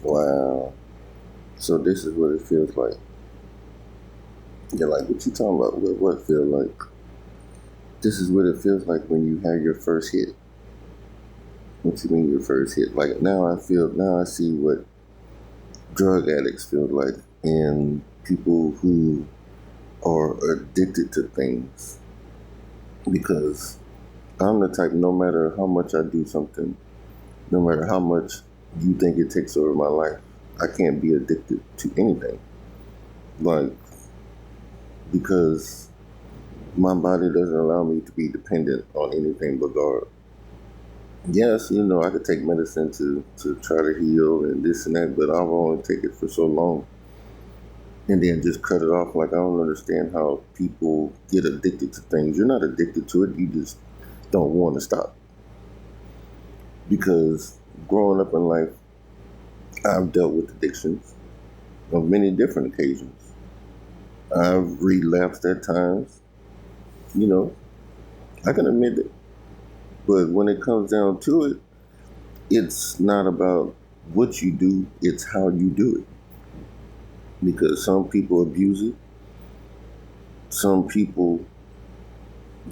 Wow. So this is what it feels like. You're like, what you talking about? What feel like? This is what it feels like when you have your first hit. What you mean your first hit? Like now I see what drug addicts feel like and people who are addicted to things. Because I'm the type, no matter how much I do something, no matter how much you think it takes over my life, I can't be addicted to anything. Like, because my body doesn't allow me to be dependent on anything but God. Yes, I could take medicine to try to heal and this and that, but I've only taken it for so long and then just cut it off. Like, I don't understand how people get addicted to things. You're not addicted to it, you just don't want to stop. Because growing up in life, I've dealt with addictions on many different occasions. I've relapsed at times, you know, I can admit it. But when it comes down to it, it's not about what you do, it's how you do it. Because some people abuse it, some people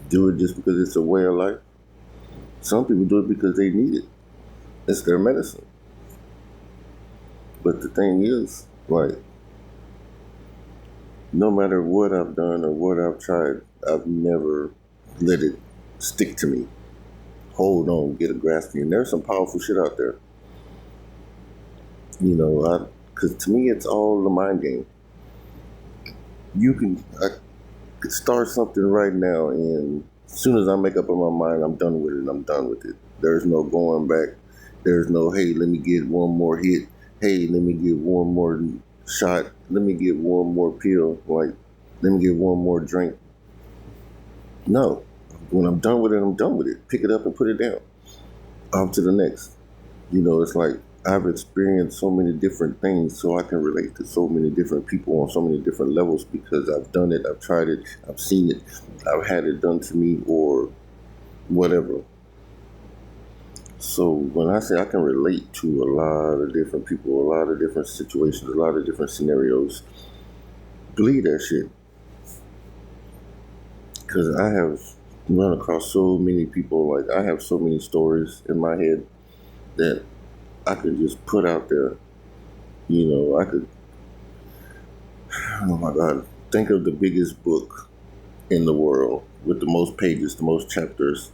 do it just because it's a way of life, some people do it because they need it. It's their medicine. But the thing is, like, no matter what I've done or what I've tried, I've never let it stick to me. Hold on, get a grasp of it. And there's some powerful shit out there. Because to me, it's all the mind game. I could start something right now, and as soon as I make up in my mind, I'm done with it. I'm done with it. There's no going back. There's no, hey, let me get one more hit. Hey, let me get one more shot. Let me get one more pill. Like, let me get one more drink. No. When I'm done with it, I'm done with it. Pick it up and put it down. On to the next. It's like I've experienced so many different things, so I can relate to so many different people on so many different levels because I've done it, I've tried it, I've seen it, I've had it done to me or whatever. So when I say I can relate to a lot of different people, a lot of different situations, a lot of different scenarios, believe that shit. Because I have run across so many people, like I have so many stories in my head that I could just put out there. I could, oh my God, think of the biggest book in the world with the most pages, the most chapters,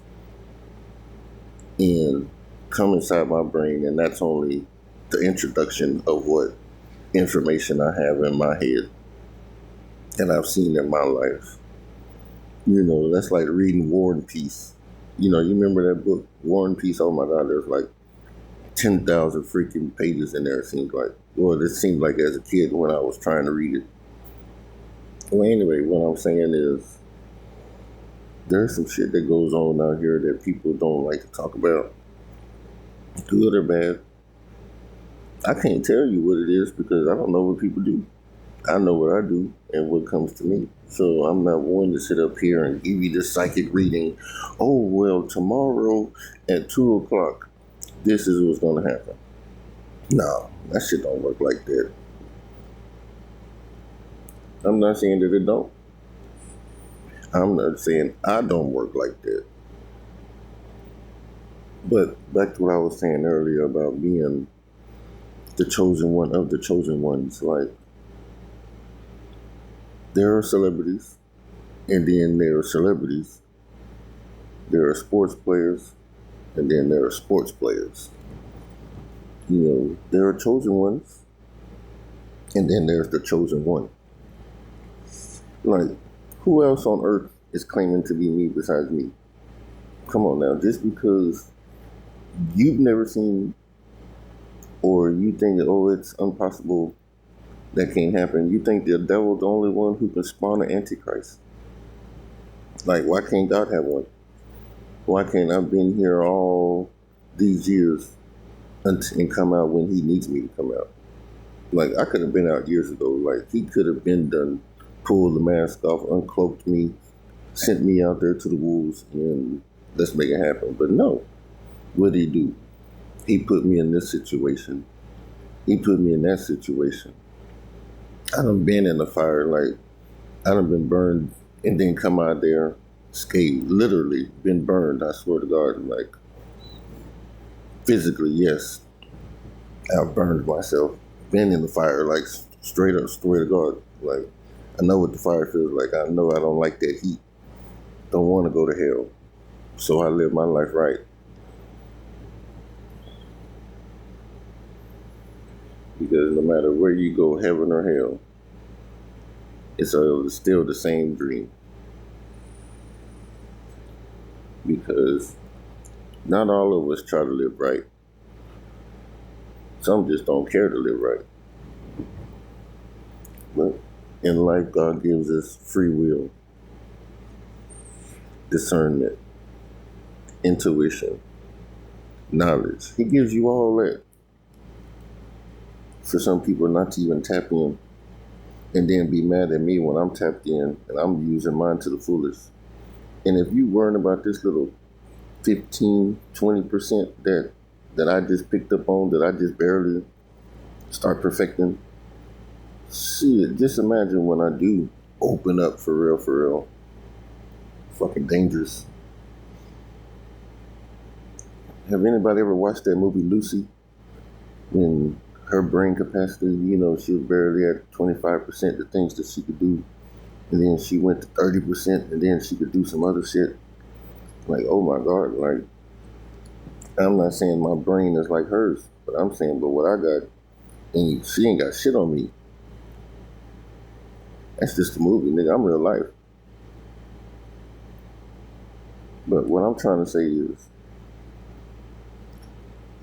and come inside my brain, and that's only the introduction of what information I have in my head and I've seen in my life. That's like reading War and Peace. You remember that book, War and Peace? Oh my God, there's like 10,000 freaking pages in there, it seems like. Well, it seemed like as a kid when I was trying to read it. Well, anyway, what I'm saying is there's some shit that goes on out here that people don't like to talk about, good or bad. I can't tell you what it is because I don't know what people do. I know what I do and what comes to me. So I'm not one to sit up here and give you this psychic reading. Oh, well, tomorrow at 2 o'clock, this is what's going to happen. No, that shit don't work like that. I'm not saying that it don't. I'm not saying I don't work like that. But back to what I was saying earlier about being the chosen one of the chosen ones. Like, there are celebrities, and then there are celebrities. There are sports players, and then there are sports players. There are chosen ones, and then there's the chosen one. Like, who else on earth is claiming to be me besides me? Come on now, just because you've never seen or you think that, oh, it's impossible, that can't happen. You think the devil's the only one who can spawn an antichrist? Like, why can't God have one? Why can't I been here all these years and come out when he needs me to come out? Like, I could have been out years ago. Like, he could have been done, pulled the mask off, uncloaked me, sent me out there to the wolves, and let's make it happen. But no, what did he do? He put me in this situation He put me in that situation. I done been in the fire, like I done been burned and then come out there, scathed, literally been burned. I swear to God, like physically, yes, I've burned myself. Been in the fire, like straight up, swear to God, like I know what the fire feels like. I know I don't like that heat. Don't want to go to hell, so I live my life right. Because no matter where you go, heaven or hell, it's still the same dream. Because not all of us try to live right. Some just don't care to live right. But in life, God gives us free will, discernment, intuition, knowledge. He gives you all that. For some people not to even tap in and then be mad at me when I'm tapped in and I'm using mine to the fullest. And if you worrying about this little 15, 20% that I just picked up on, that I just barely start perfecting, shit, just imagine when I do open up for real, for real. Fucking dangerous. Have anybody ever watched that movie Lucy? When her brain capacity, she was barely at 25% the things that she could do. And then she went to 30% and then she could do some other shit. Like, oh my God, like, I'm not saying my brain is like hers, but I'm saying, but what I got, and she ain't got shit on me. That's just a movie, nigga. I'm real life. But what I'm trying to say is,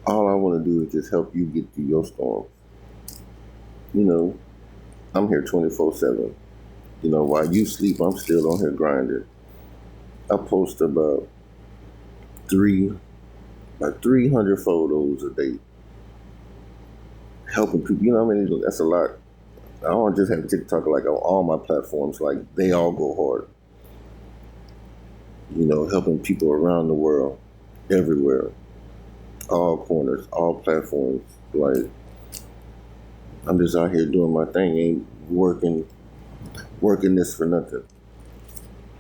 all I want to do is just help you get through your storms. I'm here 24/7. While you sleep, I'm still on here grinding. I post about 300 photos a day, helping people. You know what I mean? That's a lot. I don't just have TikTok, like on all my platforms, like they all go hard. Helping people around the world, everywhere, all corners, all platforms. Like, I'm just out here doing my thing, ain't working this for nothing.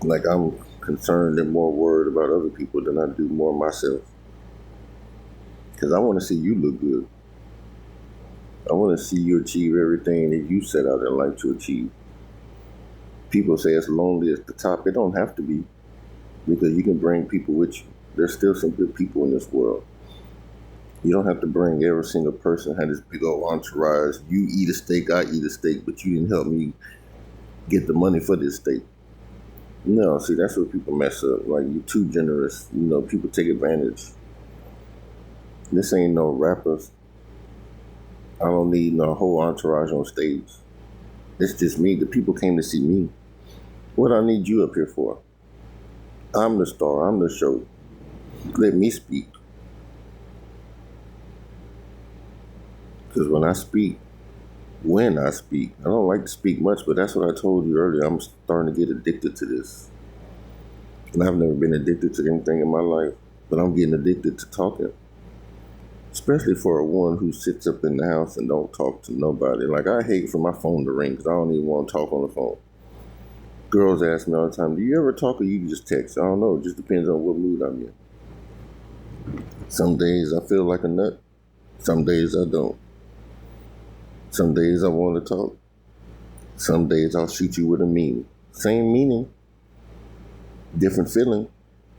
Like, I'm concerned and more worried about other people than I do more myself. Because I want to see you look good. I want to see you achieve everything that you set out in life to achieve. People say it's lonely at the top. It don't have to be, because you can bring people with you. There's still some good people in this world. You don't have to bring every single person, have this big old entourage. You eat a steak, I eat a steak, but you didn't help me get the money for this steak. No, see, that's where people mess up. Like, you're too generous. People take advantage. This ain't no rappers. I don't need no whole entourage on stage. It's just me. The people came to see me. What I need you up here for? I'm the star. I'm the show. Let me speak. Because when I speak, I don't like to speak much, but that's what I told you earlier. I'm starting to get addicted to this. And I've never been addicted to anything in my life, but I'm getting addicted to talking. Especially for a one who sits up in the house and don't talk to nobody. Like, I hate for my phone to ring because I don't even want to talk on the phone. Girls ask me all the time, do you ever talk or you just text? I don't know. It just depends on what mood I'm in. Some days I feel like a nut. Some days I don't. Some days I want to talk. Some days I'll shoot you with a meme. Same meaning, different feeling,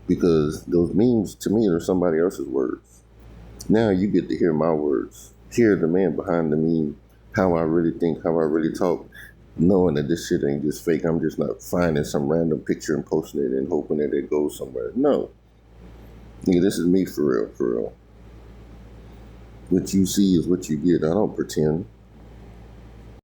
because those memes to me are somebody else's words. Now you get to hear my words. Hear the man behind the meme, how I really think, how I really talk, knowing that this shit ain't just fake. I'm just not finding some random picture and posting it and hoping that it goes somewhere. No. Nigga, this is me for real, for real. What you see is what you get. I don't pretend.